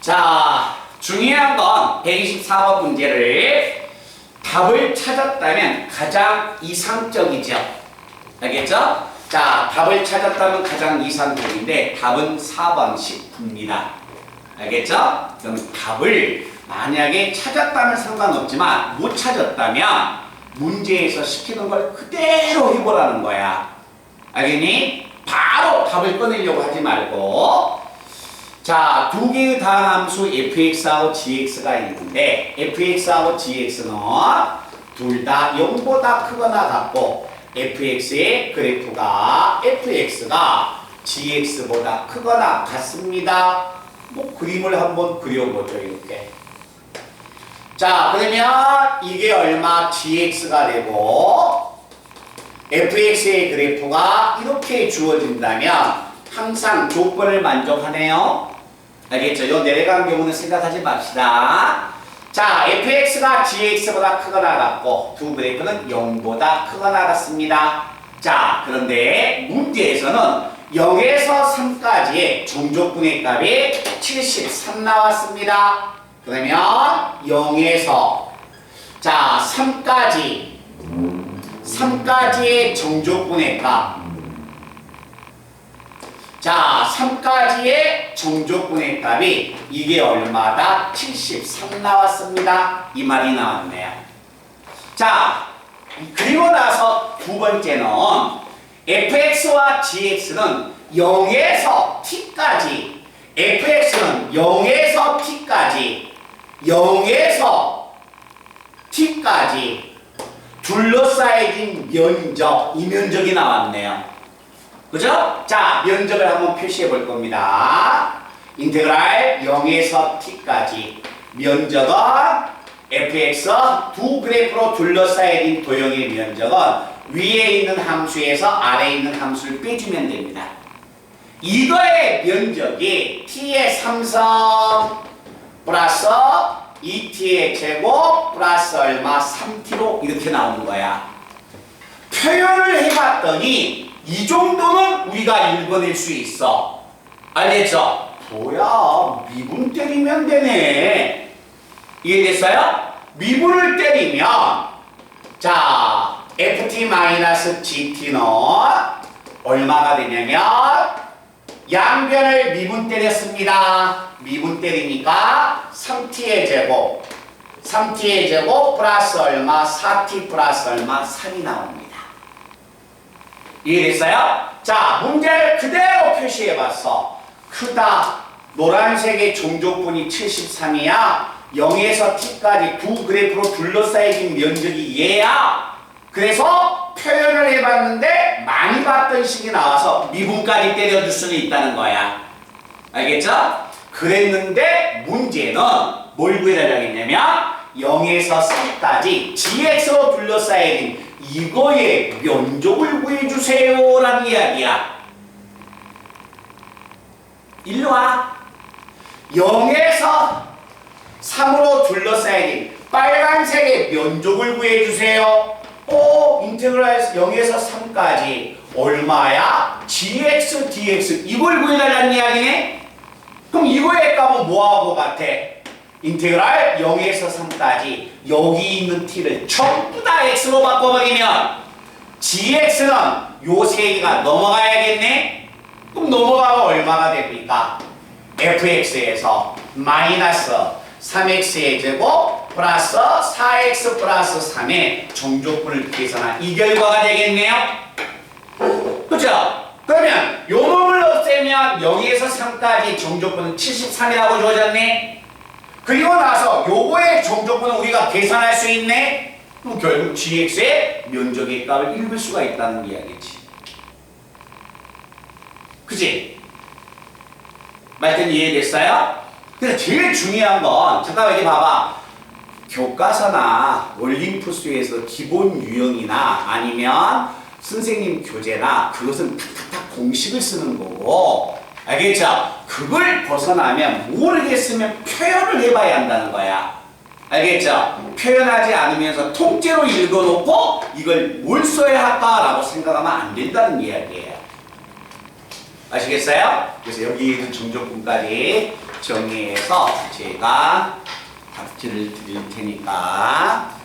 자, 중요한 건 124번 문제를 답을 찾았다면 가장 이상적이죠. 알겠죠? 자, 답을 찾았다면 가장 이상적인데 답은 4번 10입니다. 알겠죠? 그럼 답을 만약에 찾았다면 상관없지만 못 찾았다면 문제에서 시키는 걸 그대로 해보라는 거야. 알겠니? 바로 답을 꺼내려고 하지 말고, 자, 두 개의 다함수 fx하고 gx가 있는데 fx하고 gx는 둘 다 0보다 크거나 같고 fx의 그래프가 fx가 gx보다 크거나 같습니다. 뭐 그림을 한번 그려보죠. 이렇게. 자, 그러면 이게 얼마? gx가 되고 fx의 그래프가 이렇게 주어진다면 항상 조건을 만족하네요. 알겠죠? 요 내려간 경우는 생각하지 맙시다. 자, fx가 gx보다 크거나 같고 두 그래프는 0보다 크거나 같습니다. 자, 그런데 문제에서는 0에서 3까지의 종족분의 값이 73 나왔습니다. 그러면 0에서 자 3까지의 종족분의 값, 자 3까지의 종족분의 값이 이게 얼마다? 73 나왔습니다. 이 말이 나왔네요. 자, 그리고 나서 두 번째는 fx와 gx는 0에서 t까지, fx는 0에서 t까지 두 둘러싸여진 면적, 이 면적이 나왔네요. 그죠? 자, 면적을 한번 표시해 볼 겁니다. 인테그랄 0에서 t까지 면적은 fx 두 그래프로 둘러싸여진 도형의 면적은 위에 있는 함수에서 아래에 있는 함수를 빼주면 됩니다. 이거의 면적이 t의 3성 플러스 2t의 제곱 플러스 얼마 3t로 이렇게 나오는 거야. 표현을 해봤더니 이 정도는 우리가 읽어낼 수 있어. 알겠죠? 뭐야, 미분 때리면 되네. 이해됐어요? 미분을 때리면 자 ft-gt는 얼마가 되냐면 양변을 미분 때렸습니다. 미분 때리니까 3t의 제곱 3t의 제곱 플러스 얼마 4t 플러스 얼마 3이 나옵니다. 이해됐어요? 자, 문제를 그대로 표시해봤어. 크다. 노란색의 종족분이 73이야. 0에서 t까지 두 그래프로 둘러싸여진 면적이 얘야. 그래서 표현을 해봤는데 많이 봤던 식이 나와서 미분까지 때려줄 수는 있다는 거야. 알겠죠? 그랬는데 문제는 뭘 구해달라고 했냐면 0에서 3까지 gx로 둘러싸여진 이거의 면적을 구해주세요 라는 이야기야. 일로 와. 0에서 3으로 둘러싸여진 빨간색의 면적을 구해주세요. 인테그랄 0에서 3까지 얼마야? gx, dx 이걸 구해달라는 이야기네? 그럼 이거의 값은 뭐하고 같아? 인테그랄 0에서 3까지 여기 있는 t를 전부 다 x로 바꿔버리면 gx는 요 세 개가 넘어가야겠네? 그럼 넘어가면 얼마가 됩니까? fx에서 마이너스 3x의 제곱 플러스 4x 플러스 3의 정족분을 계산한 이 결과가 되겠네요. 그죠? 그러면 요 놈을 없애면 0에서 3까지 정족분은 73이라고 주어졌네. 그리고 나서 요거의 정족분은 우리가 계산할 수 있네. 그럼 결국 gx의 면적의 값을 읽을 수가 있다는 이야기지. 그치? 말씀 이해됐어요? 근데 제일 중요한 건 잠깐만 여기 봐봐. 교과서나 올림푸스에서 기본 유형이나 아니면 선생님 교재나 그것은 탁탁탁 공식을 쓰는 거고, 알겠죠? 그걸 벗어나면 모르겠으면 표현을 해봐야 한다는 거야. 알겠죠? 표현하지 않으면서 통째로 읽어놓고 이걸 뭘 써야 할까라고 생각하면 안 된다는 이야기예요. 아시겠어요? 그래서 여기 있는 정족분까지 정리해서 제가 답지를 드릴 테니까